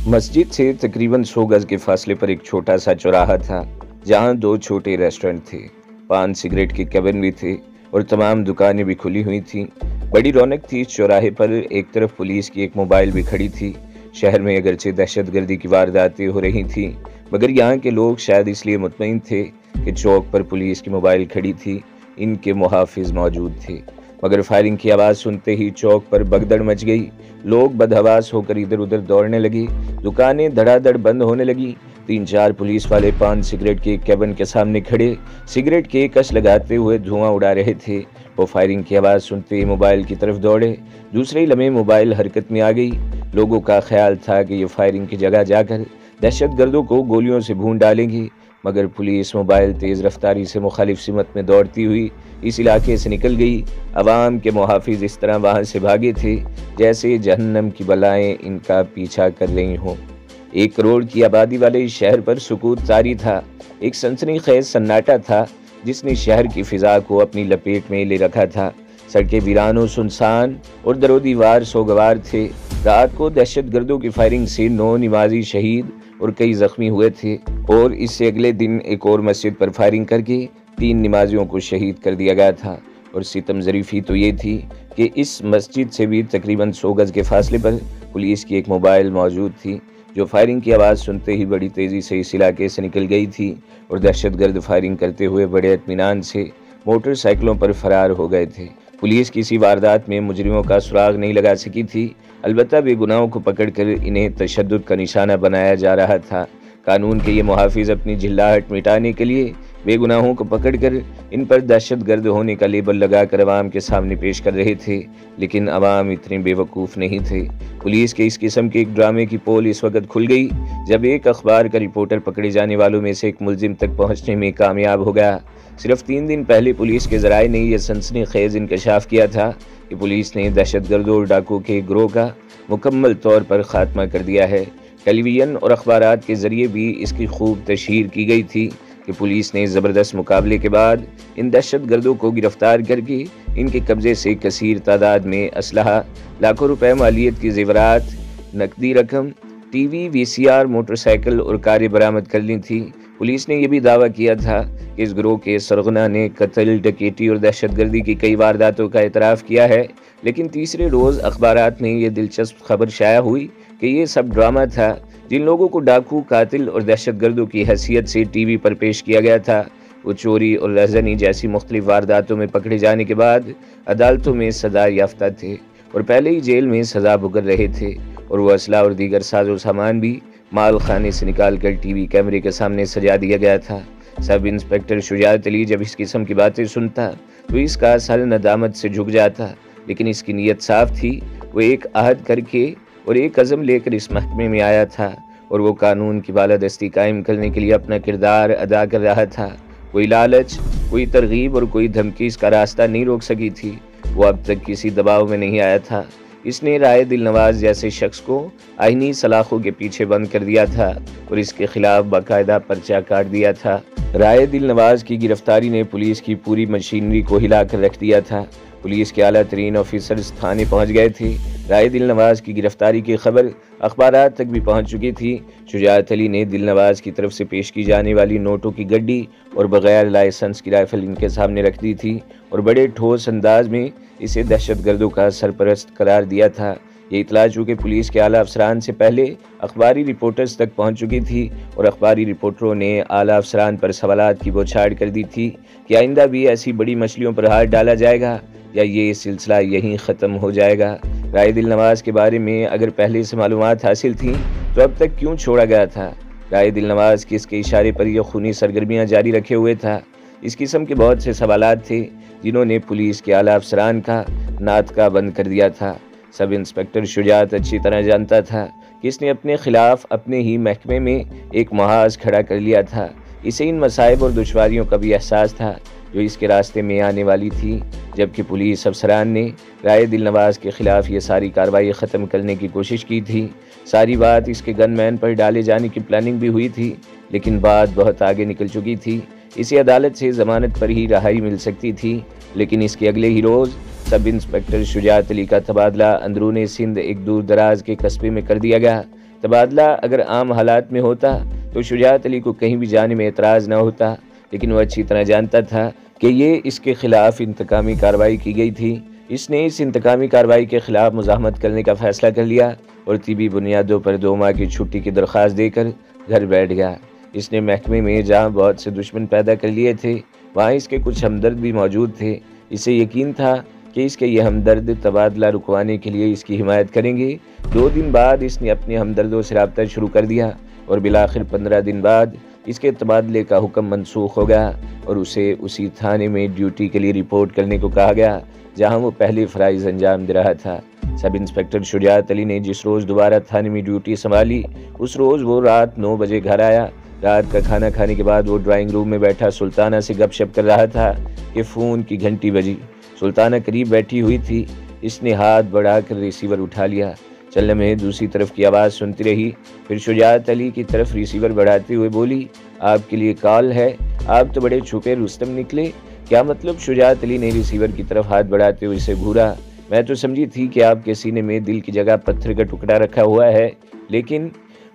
मस्जिद से तकरीबन 100 गज के फासले पर एक छोटा सा चौराहा था, जहां 2 छोटे रेस्टोरेंट थे, पान सिगरेट के केबिन भी थे और तमाम दुकानें भी खुली हुई थीं। बड़ी रौनक थी इस चौराहे पर। एक तरफ पुलिस की एक मोबाइल भी खड़ी थी। शहर में अगरचे दहशतगर्दी की वारदातें हो रही थीं, मगर यहाँ के लोग शायद इसलिए मुतमईन थे कि चौक पर पुलिस की मोबाइल खड़ी थी, इनके मुहाफिज मौजूद थे। मगर फायरिंग की आवाज़ सुनते ही चौक पर भगदड़ मच गई। लोग बदहवास होकर इधर उधर दौड़ने लगे, दुकानें धड़ाधड़ बंद होने लगी। 3-4 पुलिस वाले पान सिगरेट के केबिन के सामने खड़े सिगरेट के कश लगाते हुए धुआं उड़ा रहे थे। वो फायरिंग की आवाज़ सुनते ही मोबाइल की तरफ दौड़े। दूसरे ही लम्हे मोबाइल हरकत में आ गई। लोगों का ख्याल था कि ये फायरिंग की जगह जाकर दहशतगर्दों को गोलियों से भून डालेंगी, मगर पुलिस मोबाइल तेज़ रफ्तारी से मुखालिफ सिमत में दौड़ती हुई इस इलाके से निकल गई। अवाम के मुहाफिज इस तरह वहाँ से भागे थे जैसे जहन्नम की बलाएं इनका पीछा कर रही हों। 1 करोड़ की आबादी वाले इस शहर पर सुकूत तारी था। एक सनसनीखेज सन्नाटा था जिसने शहर की फिजा को अपनी लपेट में ले रखा था। सड़कें वीरान और सुनसान और दरो दीवार सोगवार थे। रात को दहशतगर्दों की फायरिंग से 9 नमाजी शहीद और कई जख्मी हुए थे, और इससे अगले दिन एक और मस्जिद पर फायरिंग करके 3 नमाजियों को शहीद कर दिया गया था। और सितम ज़रीफ़ी तो ये थी कि इस मस्जिद से भी तकरीबन 100 गज के फासले पर पुलिस की एक मोबाइल मौजूद थी, जो फायरिंग की आवाज़ सुनते ही बड़ी तेज़ी से इस इलाके से निकल गई थी। और दहशतगर्द फायरिंग करते हुए बड़े इत्मीनान से मोटरसाइकिलों पर फरार हो गए थे। पुलिस किसी वारदात में मुजरिमों का सुराग नहीं लगा सकी थी, अलबत्ता बेगुनाहों को पकड़कर इन्हें तशद्दुद का निशाना बनाया जा रहा था। कानून के ये मुहाफिज अपनी झिल्लाहट मिटाने के लिए बेगुनाहों को पकड़कर इन पर दहशतगर्द होने का लेबल लगाकर अवाम के सामने पेश कर रहे थे, लेकिन अवाम इतने बेवकूफ़ नहीं थे। पुलिस के इस किस्म के एक ड्रामे की पोल इस वक्त खुल गई जब एक अखबार का रिपोर्टर पकड़े जाने वालों में से एक मुलजिम तक पहुंचने में कामयाब हो गया। सिर्फ 3 दिन पहले पुलिस के ज़राए ने यह सनसनीखेज इंकशाफ किया था कि पुलिस ने दहशतगर्दों और डाकू के गिरोह का मुकम्मल तौर पर खात्मा कर दिया है। टेलीविज़न और अखबारात के ज़रिए भी इसकी खूब तशहीर की गई थी कि पुलिस ने ज़बरदस्त मुकाबले के बाद इन दहशतगर्दों को गिरफ्तार करके इनके कब्ज़े से कसीर तादाद में असलहा, लाखों रुपए मालियत की ज़ेवरात, नकदी रकम, टीवी, VCR, मोटरसाइकिल और कारें बरामद कर ली थी। पुलिस ने यह भी दावा किया था कि इस गिरोह के सरगना ने कत्ल, डकैती और दहशतगर्दी की कई वारदातों का एतराफ़ किया है। लेकिन तीसरे रोज़ अखबारात में यह दिलचस्प खबर शाया हुई कि ये सब ड्रामा था। जिन लोगों को डाकू, कातिल और दहशतगर्दों की हैसियत से टीवी पर पेश किया गया था, वो चोरी और रहज़नी जैसी मुख्तलिफ वारदातों में पकड़े जाने के बाद अदालतों में सजा याफ्ता थे और पहले ही जेल में सजा भुगत रहे थे। और वो असला और दीगर साजो सामान भी माल खाने से निकाल कर टीवी कैमरे के सामने सजा दिया गया था। सब इंस्पेक्टर शुजात अली जब इस किस्म की बातें सुनता तो इसका असल नदामत से झुक जाता, लेकिन इसकी नीयत साफ थी। वो एक अहद करके और एक अज़म लेकर इस महकमे में आया था, और वो कानून की बालादस्ती कायम करने के लिए अपना किरदार अदा कर रहा था। कोई लालच, कोई तरगीब और कोई धमकी इसका रास्ता नहीं रोक सकी थी। वो अब तक किसी दबाव में नहीं आया था। इसने राय दिल नवाज जैसे शख्स को आईनी सलाखों के पीछे बंद कर दिया था और इसके खिलाफ बाकायदा पर्चा काट दिया था। राय दिल नवाज की गिरफ्तारी ने पुलिस की पूरी मशीनरी को हिलाकर रख दिया था। पुलिस के आला तरीन ऑफिसर्स थाने पहुंच गए थे। राय दिल नवाज की गिरफ्तारी की खबर अखबारात तक भी पहुंच चुकी थी। शुजात अली ने दिल नवाज की तरफ से पेश की जाने वाली नोटों की गड्डी और बगैर लाइसेंस की राइफल इनके सामने रख दी थी और बड़े ठोस अंदाज में इसे दहशतगर्दों का सरपरस्त करार दिया था। ये इतला चूँकि पुलिस के आला अफसरान से पहले अखबारी रिपोर्टर्स तक पहुंच चुकी थी और अखबारी रिपोर्टरों ने आला अफसरान पर सवालात की बौछार कर दी थी कि आइंदा भी ऐसी बड़ी मछलियों पर हाथ डाला जाएगा या ये सिलसिला यहीं ख़त्म हो जाएगा। राय दिल नवाज के बारे में अगर पहले से मालूमात हासिल थी तो अब तक क्यों छोड़ा गया था? राय दिल नवाज किसके इशारे पर यह खूनी सरगर्मियाँ जारी रखे हुए था? इस किस्म के बहुत से सवालात थे जिन्होंने पुलिस के आला अफसरान का नातका बंद कर दिया था। सब इंस्पेक्टर शुजात अच्छी तरह जानता था कि इसने अपने खिलाफ अपने ही महकमे में एक महाज खड़ा कर लिया था। इसे इन मसाइब और दुश्वारियों का भी एहसास था जो इसके रास्ते में आने वाली थी। जबकि पुलिस अफसरान ने राय दिल नवाज के खिलाफ ये सारी कार्रवाई ख़त्म करने की कोशिश की थी। सारी बात इसके गनमैन पर डाले जाने की प्लानिंग भी हुई थी, लेकिन बात बहुत आगे निकल चुकी थी। इसे अदालत से ज़मानत पर ही रहाई मिल सकती थी, लेकिन इसके अगले ही रोज़ सब इंस्पेक्टर शुजात अली का तबादला अंदरूनी सिंध एक दूर दराज के कस्बे में कर दिया गया, تبادلہ اگر عام حالات میں ہوتا تو شجاعت علی کو کہیں بھی جانے میں اعتراض نہ ہوتا، لیکن وہ اچھی طرح جانتا تھا کہ یہ اس کے خلاف انتقامی کارروائی کی گئی تھی۔ اس نے اس انتقامی کارروائی کے خلاف مزاحمت کرنے کا فیصلہ کر لیا اور طبی بنیادوں پر 2 ماہ کی چھٹی کی درخواست دے کر گھر بیٹھ گیا۔ اس نے محکمے میں جہاں بہت سے دشمن پیدا کر لیے تھے، وہاں اس کے کچھ ہمدرد بھی موجود تھے۔ اسے یقین تھا کہ اس کے یہ ہمدرد تبادلہ رکوانے کے لیے اس کی حمایت کریں گے۔ 2 دن بعد اس نے اپنے ہمدردوں سے رابطہ شروع کر دیا اور بالآخر 15 دن بعد اس کے تبادلے کا حکم منسوخ ہو گیا اور اسے اسی تھانے میں ڈیوٹی کے لیے رپورٹ کرنے کو کہا گیا جہاں وہ پہلے فرائض انجام دے رہا تھا۔ سب انسپکٹر شجاعت علی نے جس روز دوبارہ تھانے میں ڈیوٹی سنبھالی، اس روز وہ رات 9 بجے گھر آیا۔ رات کا کھانا کھانے کے بعد وہ ڈرائنگ روم میں بیٹھا سلطانہ سے گپ شپ کر رہا تھا کہ فون کی گھنٹی بجی۔ سلطانہ قریب بیٹھی ہوئی تھی۔ اس نے ہاتھ بڑھا کر ریسیور اٹھا لیا۔ چند لمحے دوسری طرف کی آواز سنتی رہی، پھر شجاعت علی کی طرف ریسیور بڑھاتے ہوئے بولی، آپ کے لیے کال ہے، آپ تو بڑے چھپے رستم نکلے۔ کیا مطلب؟ شجاعت علی نے ریسیور کی طرف ہاتھ بڑھاتے ہوئے اسے گھورا۔ میں تو سمجھی تھی کہ آپ کے سینے میں دل کی جگہ پتھر کا ٹکڑا رکھا ہوا ہے، لیکن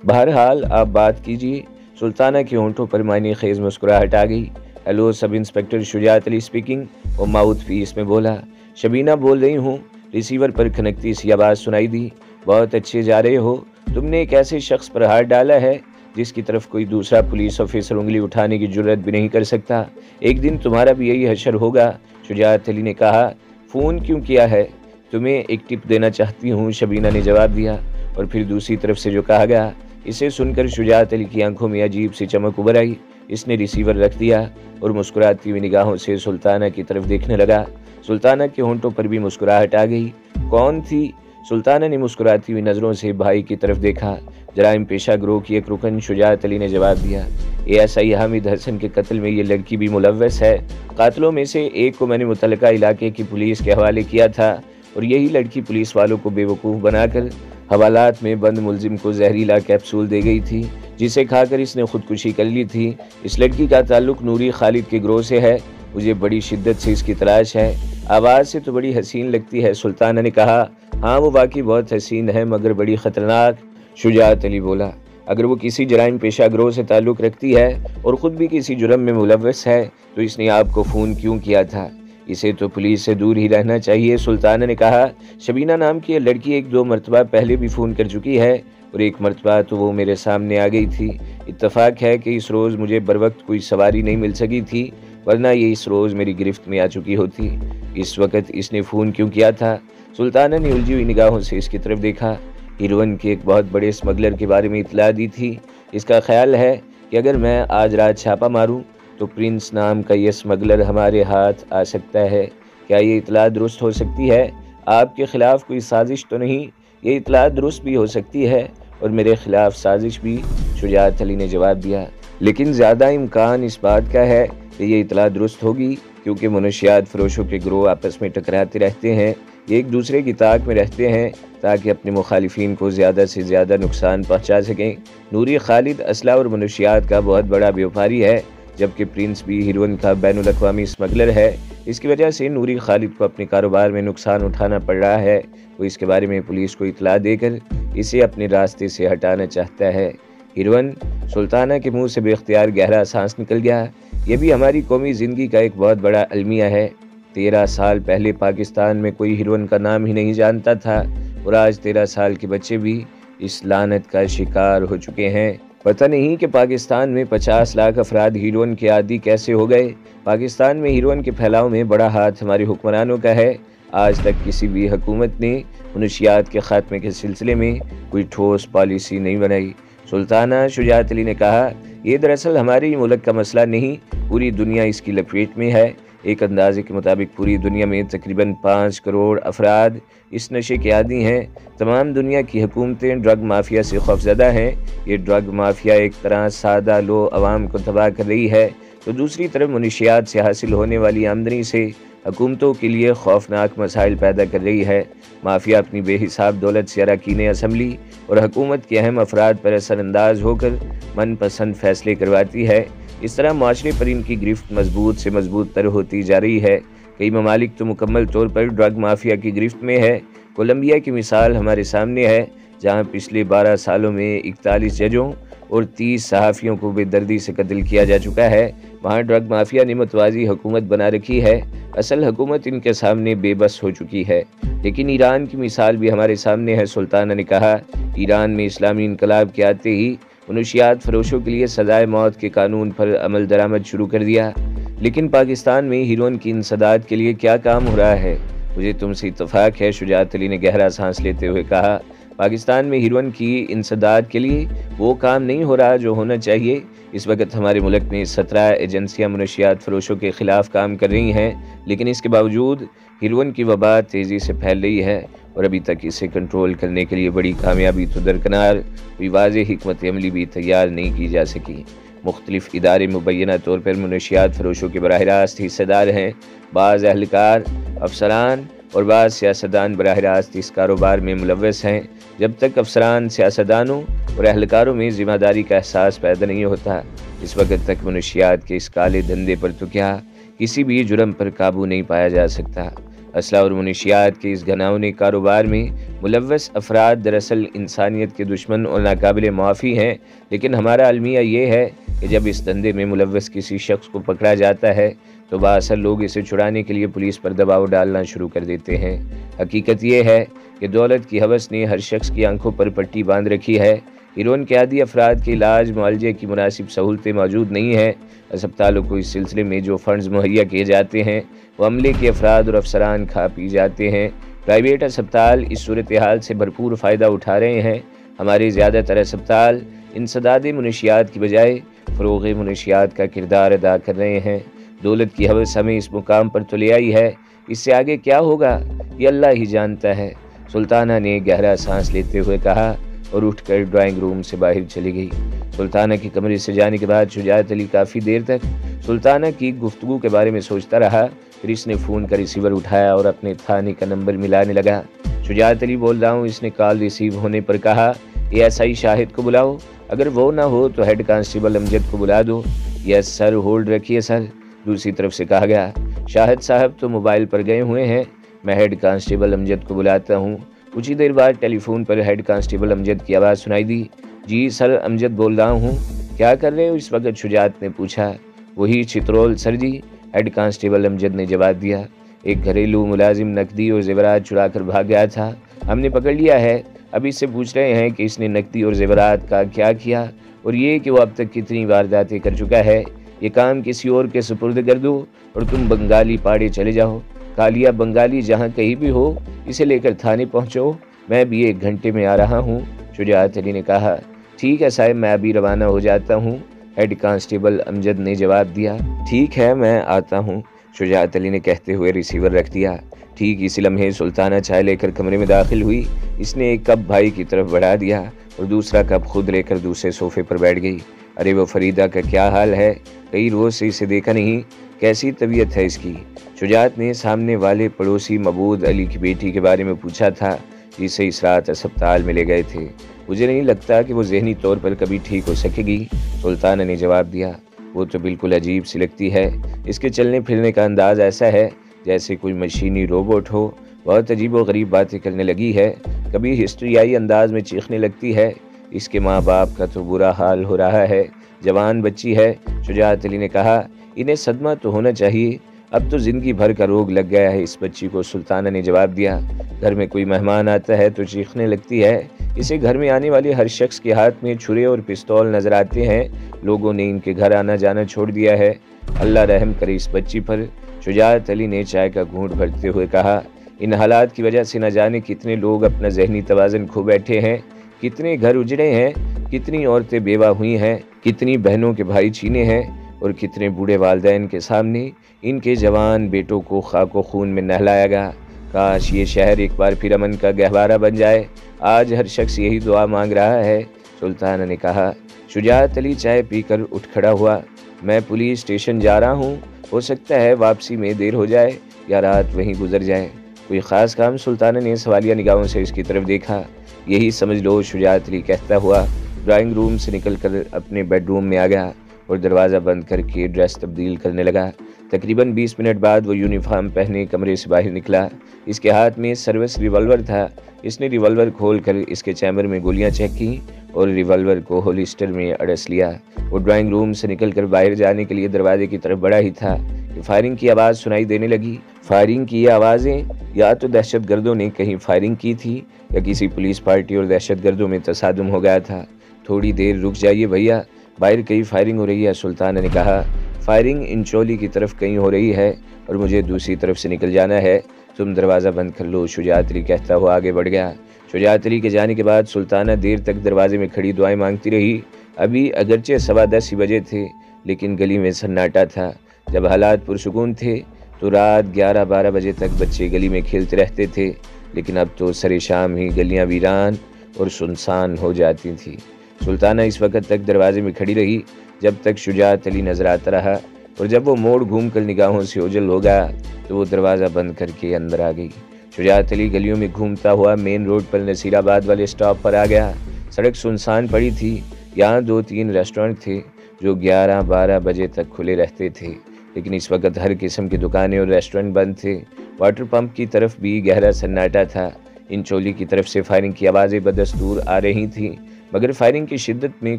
بہرحال آپ بات کیجیے۔ سلطانہ کے ہونٹوں پر معنی خیز مسکراہٹ آ گئی۔ ہیلو، سب انسپکٹر شجاعت علی اسپیکنگ، وہ ماؤتھ پیس میں بولا۔ شبینہ بول رہی ہوں۔ ریسیور پر کھنکتی سی آواز سنائی دی۔ بہت اچھے جا رہے ہو، تم نے ایک ایسے شخص پر ہاتھ ڈالا ہے جس کی طرف کوئی دوسرا پولیس آفیسر انگلی اٹھانے کی جرات بھی نہیں کر سکتا۔ ایک دن تمہارا بھی یہی حشر ہوگا۔ شجاعت علی نے کہا، فون کیوں کیا ہے؟ تمہیں ایک ٹپ دینا چاہتی ہوں، شبینہ نے جواب دیا۔ اور پھر دوسری طرف سے جو کہا گیا، اسے سن کر شجاعت علی کی آنکھوں میں عجیب سی چمک ابھر آئی۔ اس نے ریسیور رکھ دیا اور مسکراتی ہوئی نگاہوں سے سلطانہ کی طرف دیکھنے لگا۔ سلطانہ کے ہونٹوں پر بھی مسکراہٹ آ گئی۔ کون تھی؟ سلطانہ نے مسکراتی ہوئی نظروں سے بھائی کی طرف دیکھا۔ جرائم پیشہ گروہ کی ایک رکن، شجاعت علی نے جواب دیا۔ ASI حامد حسن کے قتل میں یہ لڑکی بھی ملوث ہے۔ قاتلوں میں سے ایک کو میں نے متعلقہ علاقے کی پولیس کے حوالے کیا تھا اور یہی لڑکی پولیس والوں کو بے وقوف بنا کر حوالات میں بند ملزم کو زہریلا کیپسول دے گئی تھی، جسے کھا کر اس نے خودکشی کر لی تھی۔ اس لڑکی کا تعلق نوری خالد کے گروہ سے ہے۔ مجھے بڑی شدت سے اس کی تلاش ہے۔ آواز سے تو بڑی حسین لگتی ہے، سلطانہ نے کہا۔ ہاں، وہ واقعی بہت حسین ہے مگر بڑی خطرناک، شجاعت علی بولا۔ اگر وہ کسی جرائم پیشہ گروہ سے تعلق رکھتی ہے اور خود بھی کسی جرم میں ملوث ہے تو اس نے آپ کو فون کیوں کیا تھا؟ اسے تو پولیس سے دور ہی رہنا چاہیے، سلطانہ نے کہا۔ شبینہ نام کی یہ لڑکی 1-2 مرتبہ پہلے بھی فون کر چکی ہے اور ایک مرتبہ تو وہ میرے سامنے آ گئی تھی۔ اتفاق ہے کہ اس روز مجھے بروقت کوئی سواری نہیں مل سکی تھی، ورنہ یہ اس روز میری گرفت میں آ چکی ہوتی۔ اس وقت اس نے فون کیوں کیا تھا؟ سلطانہ نے الجھی ہوئی نگاہوں سے اس کی طرف دیکھا۔ ہیروئن کے ایک بہت بڑے اسمگلر کے بارے میں اطلاع دی تھی۔ اس کا خیال ہے کہ اگر میں آج رات چھاپہ ماروں تو پرنس نام کا یہ اسمگلر ہمارے ہاتھ آ سکتا ہے۔ کیا یہ اطلاع درست ہو سکتی ہے؟ آپ کے خلاف کوئی سازش تو نہیں؟ یہ اطلاع درست بھی ہو سکتی ہے اور میرے خلاف سازش بھی، شجاعت علی نے جواب دیا، لیکن زیادہ امکان اس بات کا ہے کہ یہ اطلاع درست ہوگی کیونکہ منشیات فروشوں کے گروہ آپس میں ٹکراتے رہتے ہیں۔ یہ ایک دوسرے کی طاق میں رہتے ہیں تاکہ اپنے مخالفین کو زیادہ سے زیادہ نقصان پہنچا سکیں۔ نوری خالد اسلحہ اور منشیات کا بہت بڑا بیوپاری ہے، جبکہ پرنس بھی ہیروئن کا بین الاقوامی اسمگلر ہے۔ اس کی وجہ سے نوری خالد کو اپنے کاروبار میں نقصان اٹھانا پڑ رہا ہے۔ وہ اس کے بارے میں پولیس کو اطلاع دے کر اسے اپنے راستے سے ہٹانا چاہتا ہے۔ ہیروئن، سلطانہ کے منہ سے بے اختیار گہرا سانس نکل گیا۔ یہ بھی ہماری قومی زندگی کا ایک بہت بڑا المیہ ہے۔ 13 سال پہلے پاکستان میں کوئی ہیروئن کا نام ہی نہیں جانتا تھا اور آج 13 سال کے بچے بھی اس لعنت کا شکار ہو چکے ہیں۔ پتہ نہیں کہ پاکستان میں 50 لاکھ افراد ہیروئن کے عادی کیسے ہو گئے۔ پاکستان میں ہیروئن کے پھیلاؤ میں بڑا ہاتھ ہمارے حکمرانوں کا ہے۔ آج تک کسی بھی حکومت نے منشیات کے خاتمے کے سلسلے میں کوئی ٹھوس پالیسی نہیں بنائی، سلطانہ، شجاعت علی نے کہا۔ یہ دراصل ہمارے ہی ملک کا مسئلہ نہیں، پوری دنیا اس کی لپیٹ میں ہے۔ ایک اندازے کے مطابق پوری دنیا میں تقریباً 5 کروڑ افراد اس نشے کے عادی ہیں۔ تمام دنیا کی حکومتیں ڈرگ مافیا سے خوفزدہ ہیں۔ یہ ڈرگ مافیا ایک طرح سادہ لو عوام کو تباہ کر رہی ہے تو دوسری طرف منشیات سے حاصل ہونے والی آمدنی سے حکومتوں کے لیے خوفناک مسائل پیدا کر رہی ہے۔ مافیا اپنی بے حساب دولت سے اراکین اسمبلی اور حکومت کے اہم افراد پر اثر انداز ہو کر من پسند فیصلے کرواتی ہے۔ اس طرح معاشرے پر ان کی گرفت مضبوط سے مضبوط تر ہوتی جا رہی ہے۔ کئی ممالک تو مکمل طور پر ڈرگ مافیا کی گرفت میں ہے۔ کولمبیا کی مثال ہمارے سامنے ہے، जहां पिछले 12 सालों में 41 जजों और 30 सहाफ़ियों को बेदर्दी से कत्ल किया जा चुका है, वहां ड्रग माफिया ने मतवाजी हुकूमत बना रखी है। असल हुकूमत इनके सामने बेबस हो चुकी है। लेकिन ईरान की मिसाल भी हमारे सामने है। सुल्ताना ने कहा, ईरान में इस्लामी इनकलाब के आते ही मनशियात फरोशों के लिए सजाए मौत के कानून पर अमल दरामद शुरू कर दिया। लेकिन पाकिस्तान में हीरोइन की इंसदाद के लिए क्या काम हो रहा है? मुझे तुमसे इत्तफाक है, शुजाअत अली ने गहरा सांस लेते हुए कहा। पाकिस्तान में हीरोइन की इंसदाद के लिए वो काम नहीं हो रहा जो होना चाहिए। इस वक्त हमारे मुल्क में 17 एजेंसियां मनशियात फरोशों के खिलाफ काम कर रही हैं, लेकिन इसके बावजूद हीरोइन की वबा तेज़ी से फैल रही है और अभी तक इसे कंट्रोल करने के लिए बड़ी कामयाबी तो दरकिनार कोई वाज़ेह हिकमत अमली भी तैयार नहीं की जा सकी। मुख्तलिफ इदारे मुबैना तौर पर मनशियात फरोशों के बराह रास्त हिस्सेदार हैं। बाज़ अहलकार, अफसरान और बाज़ सियासतदान बराह रास्त इस कारोबार में मुलव्वस हैं। जब तक अफसरान, सियासतदानों और अहलकारों में ज़िम्मेदारी का एहसास पैदा नहीं होता, इस वक्त तक मनशियात के इस काले धंधे पर तो क्या, किसी भी जुर्म पर काबू नहीं पाया जा सकता। असला और मनशियात के इस घनाउने कारोबार में मुलव्वस अफराद दरअसल इंसानियत के दुश्मन और नाकाबिल मुआफ़ी हैं। लेकिन हमारा अलमिया ये है कि जब इस धंधे में मुलव्वस किसी शख्स को पकड़ा जाता है तो बाअसर लोग इसे छुड़ाने के लिए पुलिस पर दबाव डालना शुरू कर देते हैं। हकीकत ये है कि दौलत की हवस ने हर शख्स की आंखों पर पट्टी बांध रखी है। हीरोइन के आदी अफराद के इलाज मुआलजे की मुनासिब सहूलतें मौजूद नहीं हैं। अस्पतालों को इस सिलसिले में जो फंड्स मुहैया किए जाते हैं वो अमले के अफराद और अफसरान खा पी जाते हैं। प्राइवेट अस्पताल इस सूरत हाल से भरपूर फ़ायदा उठा रहे हैं। हमारे ज़्यादातर अस्पताल इंसदाद मनशियात की बजाय फ़रोग़ मनशियात का किरदार अदा कर रहे हैं। दौलत की हवस हमें इस मुकाम पर तो ले आई है, इससे आगे क्या होगा ये अल्लाह ही जानता है। सुल्ताना ने गहरा सांस लेते हुए कहा और उठकर ड्राइंग रूम से बाहर चली गई। सुल्ताना के कमरे से जाने के बाद शुजाअत अली काफ़ी देर तक सुल्ताना की गुफ्तगू के बारे में सोचता रहा। फिर इसने फ़ोन का रिसीवर उठाया और अपने थाने का नंबर मिलाने लगा। शुजाअत अली बोल रहा हूँ, इसने कॉल रिसीव होने पर कहा, एएसआई शाहिद को बुलाओ, अगर वो ना हो तो हेड कांस्टेबल अमजद को बुला दो। यस सर, होल्ड रखिए सर, दूसरी तरफ से कहा गया। शाहिद साहब तो मोबाइल पर गए हुए हैं, मैं हेड कांस्टेबल अमजद को बुलाता हूँ। कुछ ही देर बाद टेलीफोन पर हेड कांस्टेबल अमजद की आवाज़ सुनाई दी। जी सर, अमजद बोल रहा हूँ। क्या कर रहे हो इस वक्त? शुजाअत ने पूछा। वही चित्रोल सर जी, हेड कांस्टेबल अमजद ने जवाब दिया। एक घरेलू मुलाजिम नकदी और जेवरात चुरा कर भाग गया था, हमने पकड़ लिया है। अभी इससे पूछ रहे हैं कि इसने नकदी और जेवरात का क्या किया और ये कि वो अब तक कितनी वारदातें कर चुका है। ये काम किसी और के सुपुर्द कर दो और तुम बंगाली पाड़े चले जाओ। कालिया बंगाली जहाँ कहीं भी हो, इसे लेकर थाने पहुँचो, मैं भी 1 घंटे में आ रहा हूँ। शुजाअत अली ने कहा, ठीक है साहब, मैं अभी रवाना हो जाता हूँ। हेड कांस्टेबल अमजद ने जवाब दिया। ठीक है, मैं आता हूँ, शुजाअत अली ने कहते हुए रिसीवर रख दिया। ठीक इसी लम्हे सुल्ताना चाय लेकर कमरे में दाखिल हुई। इसने एक कप भाई की तरफ बढ़ा दिया और दूसरा कप खुद लेकर दूसरे सोफे पर बैठ गई। अरे वो फरीदा का क्या हाल है? कई रोज़ से इसे देखा नहीं, कैसी तबीयत है इसकी? शुजाअत ने सामने वाले पड़ोसी मबूद अली की बेटी के बारे में पूछा था, जिसे इस रात अस्पताल में ले गए थे। मुझे नहीं लगता कि वो ज़हनी तौर पर कभी ठीक हो सकेगी, सुल्ताना ने जवाब दिया। वो तो बिल्कुल अजीब सी लगती है, इसके चलने फिरने का अंदाज़ ऐसा है जैसे कोई मशीनी रोबोट हो। बहुत अजीब व गरीब बातें करने लगी है, कभी हिस्ट्रियाई अंदाज में चीखने लगती है। इसके माँ बाप का तो बुरा हाल हो रहा है, जवान बच्ची है, शुजाअत अली ने कहा। इन्हें सदमा तो होना चाहिए, अब तो ज़िंदगी भर का रोग लग गया है इस बच्ची को, सुल्ताना ने जवाब दिया। घर में कोई मेहमान आता है तो चीखने लगती है। इसे घर में आने वाले हर शख्स के हाथ में छुरे और पिस्तौल नजर आते हैं। लोगों ने इनके घर आना जाना छोड़ दिया है, अल्लाह रहम करे इस बच्ची पर। शुजाअत अली ने चाय का घूंट भरते हुए कहा, इन हालात की वजह से न जाने कितने लोग अपना जहनी तवाज़ुन खो बैठे हैं, कितने घर उजड़े हैं, कितनी औरतें बेवा हुई हैं, कितनी बहनों के भाई छीने हैं और कितने बूढ़े वालिदैन के सामने इनके जवान बेटों को खाको खून में नहलाया गया। काश ये शहर एक बार फिर अमन का गहवारा बन जाए, आज हर शख्स यही दुआ मांग रहा है, सुल्ताना ने कहा। शुजाअत अली चाय पीकर उठ खड़ा हुआ। मैं पुलिस स्टेशन जा रहा हूँ, हो सकता है वापसी में देर हो जाए या रात वहीं गुजर जाए। कोई ख़ास काम? सुल्ताना ने सवालिया निगाहों से इसकी तरफ देखा। यही समझ लो, शुजाअत अली कहता हुआ ड्राइंग रूम से निकलकर अपने बेडरूम में आ गया और दरवाज़ा बंद करके ड्रेस तब्दील करने लगा तकरीबन 20 मिनट बाद वो यूनिफॉर्म पहने कमरे से बाहर निकला। इसके हाथ में सर्विस रिवॉल्वर था। इसने रिवॉल्वर खोलकर इसके चैम्बर में गोलियां चेक की और रिवॉल्वर को होलिस्टर में अड़स लिया। वो ड्राइंग रूम से निकलकर बाहर जाने के लिए दरवाजे की तरफ बढ़ा ही था कि फायरिंग की आवाज़ सुनाई देने लगी। फायरिंग की ये आवाज़ें या तो दहशतगर्दों ने कहीं फायरिंग की थी या किसी पुलिस पार्टी और दहशतगर्दों में तसादुम हो गया था। थोड़ी देर रुक जाइए भैया, बाहर कहीं फायरिंग हो रही है, सुल्ताना ने कहा। फायरिंग इंचोली की तरफ कहीं हो रही है और मुझे दूसरी तरफ से निकल जाना है। तुम दरवाज़ा बंद कर लो, शुजात अली कहता हुआ आगे बढ़ गया। शुजात अली के जाने के बाद सुल्ताना देर तक दरवाजे में खड़ी दुआएं मांगती रही। अभी अगरचे 10:15 ही बजे थे, लेकिन गली में सन्नाटा था। जब हालात पुरसुकून थे तो रात 11-12 बजे तक बच्चे गली में खेलते रहते थे, लेकिन अब तो सरे शाम ही गलियां वीरान और सुनसान हो जाती थी। सुल्ताना इस वक्त तक दरवाजे में खड़ी रही जब तक शुजात अली नजर आता रहा, और जब वो मोड़ घूमकर निगाहों से ओझल हो गया तो वो दरवाज़ा बंद करके अंदर आ गई। शुजात अली गलियों में घूमता हुआ मेन रोड पर नसीराबाद वाले स्टॉप पर आ गया। सड़क सुनसान पड़ी थी। यहाँ 2-3 रेस्टोरेंट थे जो 11-12 बजे तक खुले रहते थे, लेकिन इस वक्त हर किस्म की दुकानें और रेस्टोरेंट बंद थे। वाटर पंप की तरफ भी गहरा सन्नाटा था। इंचोली की तरफ से फायरिंग की आवाज़ें बदस्तूर आ रही थीं, मगर फायरिंग की शिद्दत में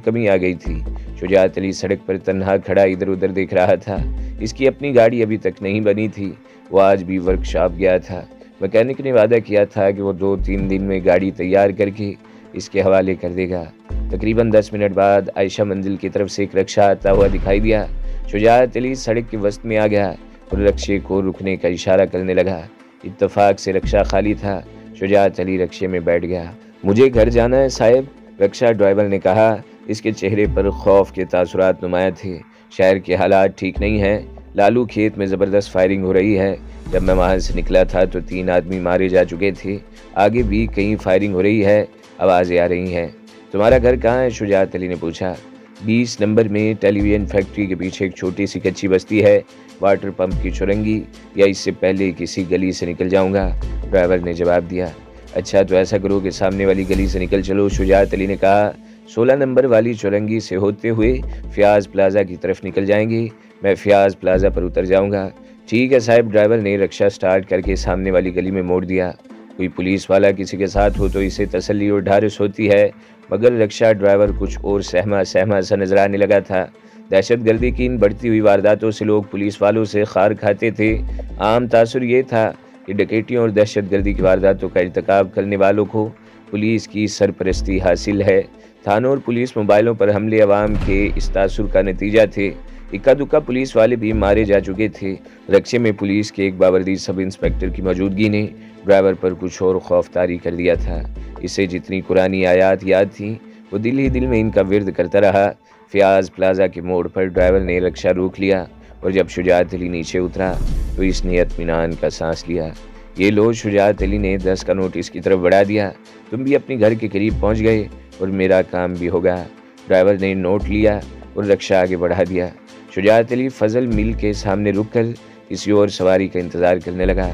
कमी आ गई थी। शुजात अली सड़क पर तन्हा खड़ा इधर उधर देख रहा था। इसकी अपनी गाड़ी अभी तक नहीं बनी थी। वो आज भी वर्कशॉप गया था। मैकेनिक ने वादा किया था कि वो 2-3 दिन में गाड़ी तैयार करके इसके हवाले कर देगा। तकरीबन 10 मिनट बाद आयशा मंजिल की तरफ से एक रक्षा आता हुआ दिखाई दिया। शुजात अली सड़क के वस्त में आ गया और रक्शे को रुकने का इशारा करने लगा। इत्तफाक से रक्षा खाली था। शुजात अली रक्शे में बैठ गया। मुझे घर जाना है साहब, रक्षा ड्राइवर ने कहा। इसके चेहरे पर खौफ के तासुरात नुमाया थे। शहर के हालात ठीक नहीं हैं। लालू खेत में ज़बरदस्त फायरिंग हो रही है। जब मैं वहाँ से निकला था तो 3 आदमी मारे जा चुके थे। आगे भी कहीं फायरिंग हो रही है, आवाज़ें आ रही हैं। तुम्हारा घर कहाँ है? शुजात अली ने पूछा। 20 नंबर में टेलीविजन फैक्ट्री के पीछे एक छोटी सी कच्ची बस्ती है। वाटर पंप की चुरंगी या इससे पहले किसी गली से निकल जाऊंगा, ड्राइवर ने जवाब दिया। अच्छा तो ऐसा करो कि सामने वाली गली से निकल चलो, शुजात अली ने कहा। 16 नंबर वाली चुरंगी से होते हुए फयाज प्लाजा की तरफ निकल जाएंगे। मैं फयाज प्लाजा पर उतर जाऊंगा। ठीक है साहब, ड्राइवर ने रक्षा स्टार्ट करके सामने वाली गली में मोड़ दिया। कोई पुलिस वाला किसी के साथ हो तो इसे तसल्ली और ढारिस होती है, मगर रक्षा ड्राइवर कुछ और सहमा सा नजर आने लगा था। दहशतगर्दी की इन बढ़ती हुई वारदातों से लोग पुलिस वालों से खार खाते थे। आम तासुर ये था कि डकैतियों और दहशतगर्दी की वारदातों का इर्तिकाब करने वालों को पुलिस की सरपरस्ती हासिल है। थानों और पुलिस मोबाइलों पर हमले अवाम के इस तासुर का नतीजा थे। इक्का दुक्का पुलिस वाले भी मारे जा चुके थे। रक्शे में पुलिस के एक बावर्दी सब इंस्पेक्टर की मौजूदगी ने ड्राइवर पर कुछ और खौफ तारी कर दिया था। इसे जितनी कुरानी आयात याद थी वो दिल ही दिल में इनका विर्द करता रहा। फयाज प्लाजा के मोड़ पर ड्राइवर ने रक्षा रोक लिया और जब शुजात अली नीचे उतरा तो इसने इत्मीनान का सांस लिया। ये लो, शुजात अली ने 10 का नोट इसकी तरफ बढ़ा दिया। तुम भी अपने घर के करीब पहुंच गए और मेरा काम भी होगा। ड्राइवर ने नोट लिया और रक्षा आगे बढ़ा दिया। शुजात अली फजल मिल के सामने रुककर किसी और सवारी का इंतज़ार करने लगा।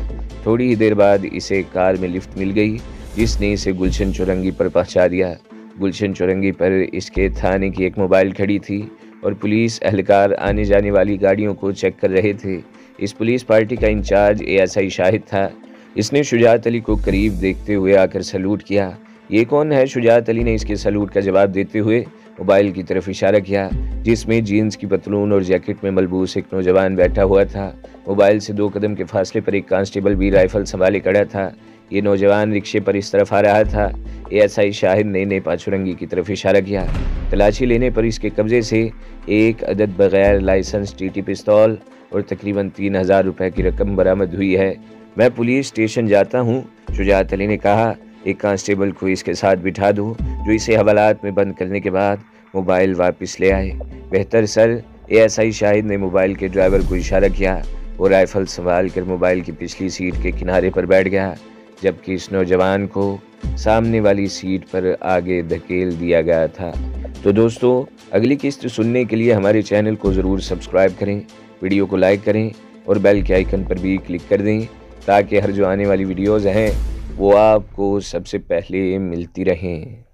थोड़ी ही देर बाद इसे कार में लिफ्ट मिल गई जिसने इसे गुलशन चौरंगी पर पहुंचा दिया। गुलशन चौरंगी पर इसके थाने की एक मोबाइल खड़ी थी और पुलिस एहलकार आने जाने वाली गाड़ियों को चेक कर रहे थे। इस पुलिस पार्टी का इंचार्ज ASI शाहिद था। इसने शुजात अली को करीब देखते हुए आकर सैल्यूट किया। ये कौन है? शुजात अली ने इसके सैल्यूट का जवाब देते हुए मोबाइल की तरफ इशारा किया जिसमें जीन्स की पतलून और जैकेट में मलबूस एक नौजवान बैठा हुआ था। मोबाइल से 2 कदम के फासले पर एक कांस्टेबल भी राइफल संभाले खड़ा था। ये नौजवान रिक्शे पर इस तरफ आ रहा था। ASI शाहिद ने नेपा चुरंगी की तरफ इशारा किया। तलाशी लेने पर इसके कब्जे से 1 अदद बगैर लाइसेंस TT पिस्तौल और तकरीबन 3000 रुपए की रकम बरामद हुई है। मैं पुलिस स्टेशन जाता हूँ, शुजात अली ने कहा। एक कांस्टेबल को इसके साथ बिठा दो जो इसे हवालात में बंद करने के बाद मोबाइल वापस ले आए। बेहतर सर, ASI शाहिद ने मोबाइल के ड्राइवर को इशारा किया और राइफल संभाल कर मोबाइल की पिछली सीट के किनारे पर बैठ गया, जबकि इस नौजवान को सामने वाली सीट पर आगे धकेल दिया गया था। तो दोस्तों, अगली किस्त सुनने के लिए हमारे चैनल को ज़रूर सब्सक्राइब करें, वीडियो को लाइक करें और बेल के आइकन पर भी क्लिक कर दें ताकि हर जो आने वाली वीडियोज़ हैं वो आपको सबसे पहले मिलती रहें।